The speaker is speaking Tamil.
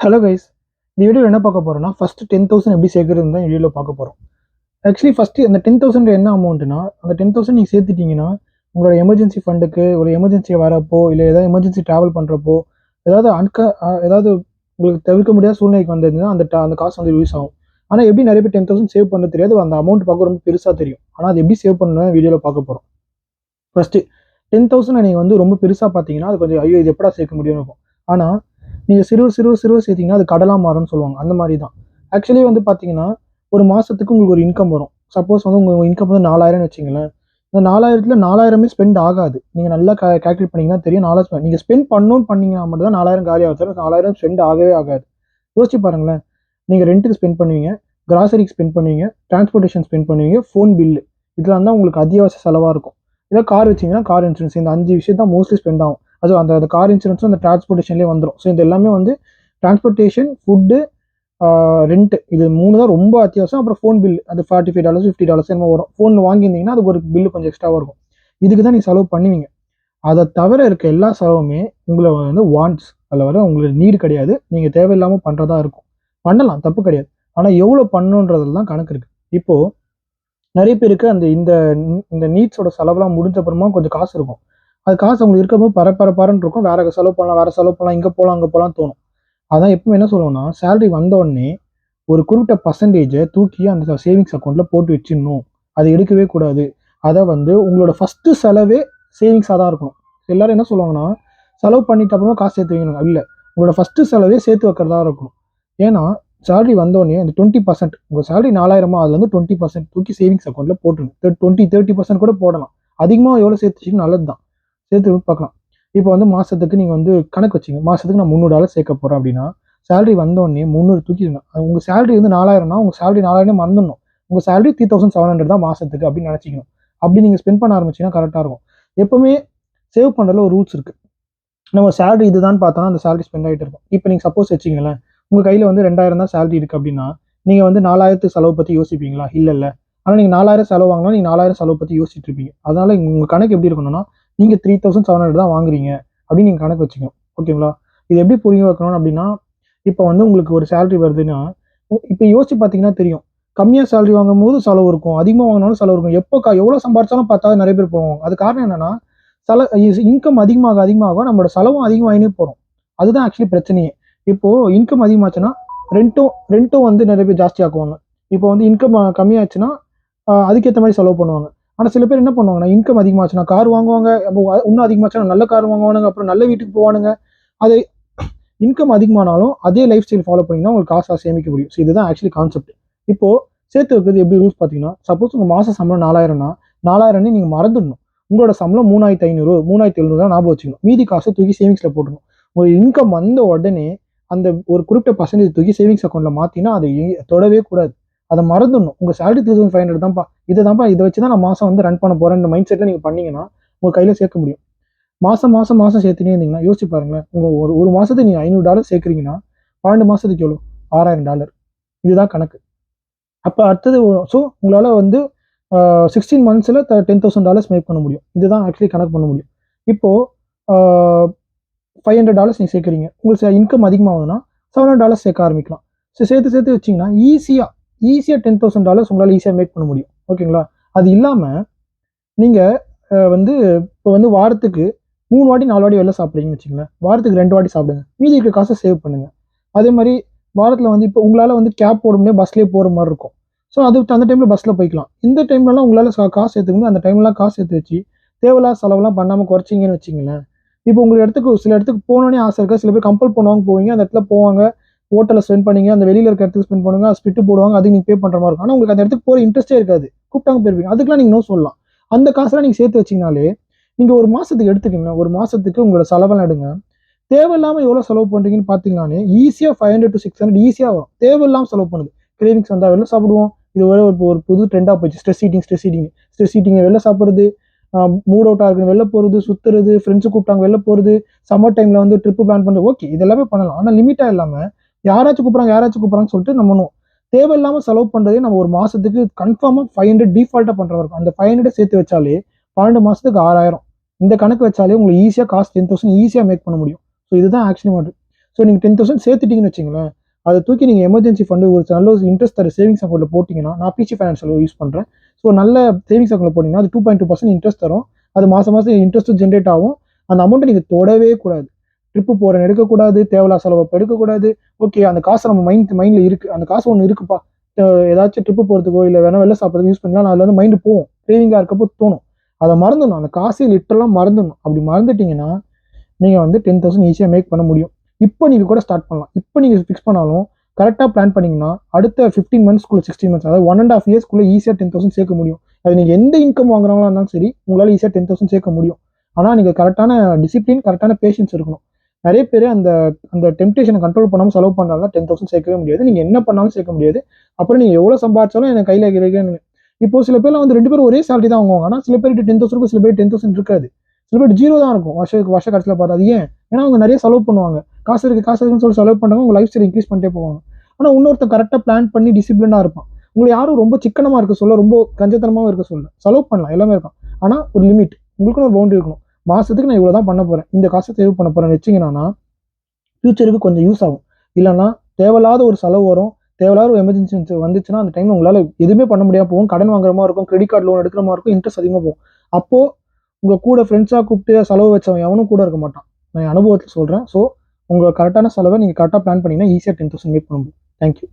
ஹலோ கைஸ், இந்த வீடியோ என்ன பார்க்க போறோம்னா ஃபர்ஸ்ட் 10,000 எப்படி சேர்க்கறது தான் வீடியோவில் பார்க்க போகிறோம். ஆக்சுவலி ஃபர்ஸ்ட் அந்த 10,000 என்ன அமௌண்ட்னா, அந்த 10,000 நீங்கள் சேர்த்துட்டீங்கன்னா உங்களோட எமர்ஜென்சி ஃபண்டுக்கு ஒரு எமர்ஜென்சி வரப்போ இல்லை ஏதாவது எமர்ஜென்சி ட்ராவல் பண்ணுறப்போ ஏதாவது ஏதாவது உங்களுக்கு தவிர்க்க முடியாத சூழ்நிலைக்கு வந்ததுன்னா அந்த காசு வந்து யூஸ் ஆகும். ஆனால் எப்படி நிறைய பேர் 10,000 சேவ் பண்ண தெரியாது, அந்த அமௌண்ட் பார்க்க ரொம்ப பெருசாக தெரியும். ஆனால் அது எப்படி சேவ் பண்ணணும் வீடியோவில் பார்க்க போகிறோம். ஃபர்ஸ்ட் 10,000 நீங்கள் வந்து ரொம்ப பெருசாக பார்த்தீங்கன்னா அது கொஞ்சம் ஐயோ இது எப்படா சேர்க்க முடியும்னு இருக்கும். ஆனால் நீங்கள் சிறுவ சேர்த்தீங்கன்னா அது கடலாக மாறும்னு சொல்லுவாங்க. அந்த மாதிரி தான் ஆக்சுவலி வந்து பார்த்தீங்கன்னா ஒரு மாதத்துக்கு உங்களுக்கு ஒரு இன்கம் வரும். சப்போஸ் வந்து உங்கள் இன்கம் வந்து 4,000 வச்சிங்களேன். இந்த 4,000ல் 4,000 ஸ்பெண்ட் ஆகாது. நீங்கள் நல்லா கால்குலேட் பண்ணிங்கன்னா தெரியும். 4,000 நீங்கள் ஸ்பெண்ட் பண்ணணும்னு பண்ணீங்கன்னா மட்டும் தான் 4,000 காலி ஆகும். 4,000 ஸ்பெண்ட் ஆகவே ஆகாது. யோசிச்சு பாருங்களேன். நீங்கள் ரெண்ட்டுக்கு ஸ்பெண்ட் பண்ணுவீங்க, கிராசரிக்கு ஸ்பெண்ட் பண்ணுவீங்க, டிரான்ஸ்போர்ட்டேஷன் ஸ்பெண்ட் பண்ணுவீங்க, ஃபோன் பில்லு, இதெல்லாம் தான் உங்களுக்கு அத்தியாவசிய செலவாக இருக்கும். இல்லை கார் வச்சிங்கன்னா கார் இன்சூரன்ஸ், இந்த 5 விஷயம் தான் மோஸ்ட்லி ஸ்பெண்ட் ஆகும். அது அந்த கார் இன்சூரன்ஸும் அந்த டிரான்ஸ்போர்ட்டேஷன்லேயே வந்துடும். ஸோ இது எல்லாமே வந்து டிரான்ஸ்போர்ட்டேஷன், ஃபுட்டு, ரெண்ட், இது 3 தான் ரொம்ப அத்தியாவசியம். அப்புறம் ஃபோன் பில் அது $45 $50 என்னமோ வரும். ஃபோன் வாங்கியிருந்தீங்கன்னா அதுக்கு ஒரு பில்லு கொஞ்சம் எக்ஸ்ட்ராவாக இருக்கும். இதுக்கு தான் நீங்கள் செலவு பண்ணுவீங்க. அதை தவிர இருக்க எல்லா செலவுமே உங்களை வந்து வாண்ட்ஸ், அதில் வர உங்களுக்கு நீடு கிடையாது. நீங்கள் தேவையில்லாமல் பண்ணுறதா இருக்கும். பண்ணலாம், தப்பு கிடையாது. ஆனால் எவ்வளோ பண்ணணுன்றதுல தான் கணக்கு இருக்குது. இப்போது நிறைய பேருக்கு இந்த இந்த நீட்ஸோட செலவுலாம் முடிஞ்ச அப்புறமா கொஞ்சம் காசு இருக்கும். அது காசு அவங்களுக்கு இருக்கும்போது பரபரன்னு இருக்கும். வேற செலவு பண்ணலாம், இங்கே போகலாம் அங்கே போகலாம் தோணும். அதான் எப்பவுமே என்ன சொல்லுவோம்னா, சேலரி வந்த உடனே ஒரு குறிப்பிட்ட பர்சன்டேஜை தூக்கி அந்த சேவிங்ஸ் அக்கௌண்ட்டில் போட்டு வச்சிடணும். அதை எடுக்கவே கூடாது. அதை வந்து உங்களோட ஃபஸ்ட்டு செலவே சேவிங்ஸாக தான் இருக்கணும். எல்லாரும் என்ன சொல்லுவாங்கன்னா, செலவு பண்ணிட்டு அப்புறமா காசு சேர்த்து வைக்கணும். இல்லை, உங்களோட ஃபஸ்ட்டு செலவே சேர்த்து வைக்கிறதா இருக்கணும். ஏன்னா சேலரி வந்தோடனே அந்த 20% உங்கள் சேலரி 4,000 அதில் வந்து 20% தூக்கி சேவிங்ஸ் அக்கௌண்ட்டில் போட்டுருங்க. 30% கூட போடலாம். அதிகமாக எவ்வளோ சேர்த்து வச்சிங்கன்னா நல்லது தான். சேர்த்து பார்க்கலாம். இப்போ வந்து மாதத்துக்கு நீங்கள் வந்து கணக்கு வச்சிங்க, மாதத்துக்கு நான் $300 சேர்க்க போகிறேன் அப்படின்னா, சேலரி வந்தோடனே 300 தூக்கிடுங்க. உங்கள் சேலரி வந்து 4,000னா உங்கள் சேலரி 4,000 மறந்துடணும். உங்கள் சேலரி 3,700 தான் மாதத்துக்கு அப்படின்னு நினச்சிக்கணும். அப்படி நீங்கள் ஸ்பெண்ட் பண்ண ஆரம்பிச்சிங்கன்னா கரெக்டாக இருக்கும். எப்பவுமே சேவ் பண்ணுறதுல ஒரு ரூல்ஸ் இருக்குது. நம்ம சேலரி இதுதான் பார்த்தோன்னா அந்த சேலரி ஸ்பெண்ட் ஆகிட்டு இருக்கும். இப்போ நீங்கள் சப்போஸ் வச்சிங்களேன், உங்கள் கையில் வந்து 2,000 தான் சேலரி இருக்குது அப்படின்னா, நீங்கள் வந்து 4,000 செலவு பற்றி யோசிப்பீங்களா? இல்லை. ஆனால் நீங்கள் 4,000 செலவு வாங்கினா நீங்கள் 4,000 செலவு பற்றி யோசிச்சுட்டு இருப்பீங்க. அதனால உங்கள் கணக்கு எப்படி இருக்கணும்னா, நீங்கள் 3,700 தான் வாங்குறீங்க அப்படின்னு நீங்கள் கணக்கு வச்சுக்கணும். ஓகேங்களா? இது எப்படி புரிய வைக்கணும் அப்படின்னா, இப்போ வந்து உங்களுக்கு ஒரு சேலரி வருதுன்னா, இப்போ யோசிச்சு பார்த்தீங்கன்னா தெரியும். கம்மியாக சேலரி வாங்கும் போது செலவு இருக்கும், அதிகமாக வாங்கினாலும் செலவு இருக்கும். எவ்வளோ சம்பாரிச்சாலும் பார்த்தா நிறைய பேர் போவாங்க. அது காரணம் என்னன்னா, இன்கம் அதிகமாக நம்மளோட செலவும் அதிகமாகினே போகிறோம். அதுதான் ஆக்சுவலி பிரச்சனையே. இப்போ இன்கம் அதிகமாச்சுன்னா ரெண்ட்டும் வந்து நிறைய பேர் ஜாஸ்தி ஆக்குவாங்க. இப்போ வந்து இன்கம் கம்மியாச்சுன்னா அதுக்கேற்ற மாதிரி செலவு பண்ணுவாங்க. ஆனால் சில பேர் என்ன பண்ணுவாங்கன்னா, இன்கம் அதிகமாச்சுன்னா கார் வாங்குவாங்க. அப்போ இன்னும் அதிகமாச்சுன்னா நல்ல கார் வாங்குவானுங்க, அப்புறம் நல்ல வீட்டுக்கு போவானுங்க. அது இன்கம் அதிகமானாலும் அதே லைஃப் ஸ்டைல் ஃபாலோ பண்ணிங்கன்னா உங்களுக்கு காசாக சேமிக்க முடியும். ஸோ இதுதான் ஆக்சுவலி கான்செப்ட். இப்போ சேர்த்து வைக்கிறது எப்படி ரூல்ஸ் பார்த்தீங்கன்னா, சப்போஸ் உங்கள் மாதம் சம்பளம் 4,000னா 4,000 நீங்கள் மறந்துடணும். உங்களோட சம்பளம் 3,500 3,700 தான் ஞாபகம் வச்சுக்கணும். மீதி காசை தூக்கி சேவிங்ஸில் போட்டுணும். ஒரு இன்கம் வந்த உடனே அந்த ஒரு குறிப்பிட்ட பர்சன்டேஜ் தூக்கி சேவிங்ஸ் அக்கௌண்ட்டில் மாற்றினா அதை தொடவே கூடாது. அதை மறந்துடணும். உங்கள் சேலரி 3,500 தான்ப்பா, இதை வச்சு தான் நான் மாதம் வந்து ரன் பண்ண போகிறேன் மைண்ட் செட்டில் நீங்கள் பண்ணீங்கன்னா உங்கள் கையில் சேர்க்க முடியும். மாதம் சேர்த்துனே இருந்தீங்கன்னா யோசிச்சு பாருங்களேன். உங்கள் ஒரு மாதத்துக்கு நீங்கள் $500 சேர்க்குறீங்கன்னா 12 மாதத்துக்கு எவ்வளோ? $6,000. இதுதான் கணக்கு. அப்போ அடுத்தது ஸோ உங்களால் வந்து 16 மந்த்ஸில் $10,000 மேக் பண்ண முடியும். இதுதான் ஆக்சுவலி கணக்கு பண்ண முடியும். இப்போது $500 நீங்கள் சேர்க்குறீங்க, உங்களுக்கு இன்கம் அதிகமாகுதுன்னா $700 சேர்க்க ஆரம்பிக்கலாம். ஸோ சேர்த்து வச்சிங்கன்னா ஈஸியாக $10,000 உங்களால் ஈஸியாக மேக் பண்ண முடியும். ஓகேங்களா? அது இல்லாமல் நீங்கள் வந்து இப்போ வந்து வாரத்துக்கு 3 வாட்டி 4 வாட்டி வெளில சாப்பிட்றீங்கன்னு வச்சுங்களேன், வாரத்துக்கு 2 வாட்டி சாப்பிடுங்க. மீதி இருக்க காசை சேவ் பண்ணுங்கள். அதே மாதிரி வாரத்தில் வந்து இப்போ உங்களால் வந்து கேப் போட முடியாது, பஸ்லேயே போகிற மாதிரி இருக்கும். ஸோ அந்த டைமில் பஸ்ஸில் போய்க்கலாம். இந்த டைம்லலாம் உங்களால் காசு சேர்த்துக்க முடியும். அந்த டைம்லாம் காசு சேர்த்து வச்சு தேவையில்லாத செலவுலாம் பண்ணாமல் குறைச்சிங்கன்னு வச்சிங்களேன், இப்போ உங்களுக்கு சில இடத்துக்கு போகணுன்னே ஆசை இருக்கா, சில பேர் கம்பல் பண்ணுவாங்க போவீங்க, அந்த இடத்துல போவாங்க, ஹோட்டலில் ஸ்பெண்ட் பண்ணீங்க, அந்த வெளியில் இருக்க இடத்துக்கு ஸ்பெண்ட் பண்ணுவாங்க, ஸ்பிட்டு போடுவாங்க, அதுக்கு நீங்கள் பே பண்ணுற மாதிரி இருக்கும். ஆனால் உங்களுக்கு அந்த இடத்துக்கு போகிற இன்ட்ரெஸ்ட்டே இருக்காது, கூப்பிட்டாங்க போயிருவீங்க. அதுக்கெலாம் நீங்கள் நோ சொல்லலாம். அந்த காசெல்லாம் நீங்கள் சேர்த்து வச்சிங்கனாலே நீங்கள் ஒரு மாதத்துக்கு எடுத்துக்கங்க, ஒரு மாதத்துக்கு உங்களோட செலவெல்லாம் எடுங்க. தேவையில்லாமல் எவ்வளோ செலவு பண்ணுறீங்கன்னு பார்த்தீங்கன்னாலே ஈஸியாக 500 to 600 ஈஸியாக வரும். தேவையில்லாமல் செலவு பண்ணுது. கிரேவிங்ஸ் வந்தால் வெளில சாப்பிடுவோம். இது ஒரு புது ட்ரெண்டாக போயிடுச்சு. ஸ்ட்ரெஸ் ஈட்டிங் வெளில சாப்பிட்றது, மூட் அவுட்டாக இருக்குது வெளில போகிறது, சுற்றுறது, ஃப்ரெண்ட்ஸு கூப்பிட்டாங்க வெளில போகிறது, சம்மர் டைமில் வந்து ட்ரிப்பு பிளான் பண்ணுறது. ஓகே, இதெல்லாமே பண்ணலாம். ஆனால் லிமிட்டாக இல்லாமல் யாராச்சும் கூப்பிட்றாங்கன்னு சொல்லிட்டு நம்ம தேவையில்லாமல் செலவு பண்ணுறதே நம்ம ஒரு மாதத்துக்கு கன்ஃபார்மாக 500 டிஃபால்ட்டாக பண்ணுற இருக்கும். அந்த 500 சேர்த்து வச்சாலே 12 மாதத்துக்கு 6,000. இந்த கணக்கு வச்சாலே உங்களுக்கு ஈஸியாக காசு 10,000 ஈஸியாக மேக் பண்ண முடியும். ஸோ இதுதான் ஆக்சுவலி மேட்ரு. ஸோ நீங்கள் 10,000 சேர்த்துட்டீங்கன்னு வச்சுங்களேன், அதை தூக்கி நீங்கள் எமர்ஜென்சி ஃபண்டு ஒரு நல்ல இன்ட்ரெஸ்ட் தர சேவிங்ஸ் அக்கௌண்ட்டில் போட்டிங்கன்னா, நான் பிசி ஃபைனான்ஸில் யூஸ் பண்ணுறேன். ஸோ நல்ல சேவிங்ஸ் அக்கௌண்ட்டில் போட்டிங்கன்னா அது 2.2% இன்ட்ரெஸ்ட் தரும். அது மாதம் மாதம் இன்ட்ரெஸ்ட்டும் ஜென்ரேட் ஆகும். அந்த அமௌண்ட்டை நீங்கள் தொடவே கூடாது. ட்ரிப்பு போகிறேன் எடுக்கக்கூடாது, தேவையில்லா செலவு எடுக்கக்கூடாது. ஓகே, அந்த காசு நம்ம மைண்டில் இருக்குது, அந்த காசு ஒன்று இருக்குப்பா, ஏதாச்சும் ட்ரிப்பு போகிறதுக்கோ இல்லை வேணா வெளில சாப்பிட்றதுக்கு யூஸ் பண்ணலாம், அதில் வந்து மைண்டு போகும், கிரேவிங்காக இருக்கப்போ தோணும். அதை மறந்துடணும், அந்த காசு லிட்டரலாக மறந்துடணும். அப்படி மறந்துட்டீங்கன்னா நீங்கள் வந்து 10,000 ஈஸியாக மேக் பண்ண முடியும். இப்போ நீங்கள் கூட ஸ்டார்ட் பண்ணலாம். இப்போ நீங்கள் ஃபிக்ஸ் பண்ணாலும் கரெக்டாக பிளான் பண்ணிங்கன்னா அடுத்த 15 மந்த்ஸ்க்குள்ள 16 மந்த்ஸ், அதாவது 1.5 இயர்ஸ்க்குள்ளே ஈஸியாக 10,000 சேர்க்க முடியும். அது நீங்கள் எந்த இன்கம் வாங்குறவங்களா இருந்தாலும் சரி, உங்களால் ஈஸியாக 10,000 சேர்க்க முடியும். ஆனால் நீங்கள் கரெக்டான டிசிப்ளின், கரெக்டான பேஷன்ஸ் இருக்கணும். நிறைய பேர் அந்த அந்த டெம்டேஷனை கண்ட்ரோல் பண்ணாமல் செலவு பண்ணுறாங்க, 10,000 சேர்க்கவே முடியாது. நீங்கள் என்ன பண்ணாலும் சேர்க்க முடியாது. அப்புறம் நீங்கள் எவ்வளோ சம்பாதிச்சாலும் எனக்கு கையில் இருக்கிறேன்னு. இப்போ சில பேர்லாம் வந்து 2 பேரும் ஒரே சேலரி தான் வாங்குவாங்க. ஆனால் சில பேருக்கு 10,000 இருக்கும், சில பேர் 10,000 இருக்காது. சில பேர் 0 தான் இருக்கும் வருஷ கடைசியில் பார்த்தா. அது ஏன்? ஏன்னா அவங்க நிறைய செலவு பண்ணுவாங்க. காசு இருக்குன்னு சொல்லி செலவு பண்ணுறாங்க, உங்கள் லைஃப் ஸ்டைல் இன்க்ரீஸ் பண்ணிட்டே போவாங்க. ஆனால் இன்னொருத்தர் கரெக்டாக பிளான் பண்ணி டிசிப்ளினாக இருப்பான். உங்களை யாரும் ரொம்ப சிக்கனமாக இருக்க சொல்ல, ரொம்ப கஞ்சத்தனமாக இருக்க சொல்ல. செலவு பண்ணலாம், எல்லாமே இருக்கும். ஆனால் ஒரு லிமிட், உங்களுக்குன்னு ஒரு பவுண்டரி இருக்கணும். மாதத்துக்கு நான் இவ்வளோ தான் பண்ண போகிறேன், இந்த காசை சேவ் பண்ண போகிறேன்னு வச்சிங்கன்னா ஃபியூச்சருக்கு கொஞ்சம் யூஸ் ஆகும். இல்லைன்னா தேவையில்லாத ஒரு செலவு வரும், தேவையில்லாத ஒரு எமர்ஜென்சி வந்துச்சுன்னா அந்த டைமில் உங்களால் எதுவுமே பண்ண முடியாமல் போகும். கடன் வாங்குற மாதிரி இருக்கும், கிரெடிட் கார்டு லோன் எடுக்கிற மாதிரி இருக்கும், இன்ட்ரெஸ்ட் அதிகமாக போகும். அப்போது உங்கள் கூட ஃப்ரெண்ட்ஸாக கூப்பிட்டு செலவு வச்சவன் எவனும் கூட இருக்க மாட்டான். நான் அனுபவத்தில் சொல்கிறேன். ஸோ உங்கள் கரெக்டான செலவை நீங்கள் கரெக்டாக பிளான் பண்ணிங்கன்னா ஈஸியாக 10,000 மேக் பண்ண முடியும். தேங்க்யூ.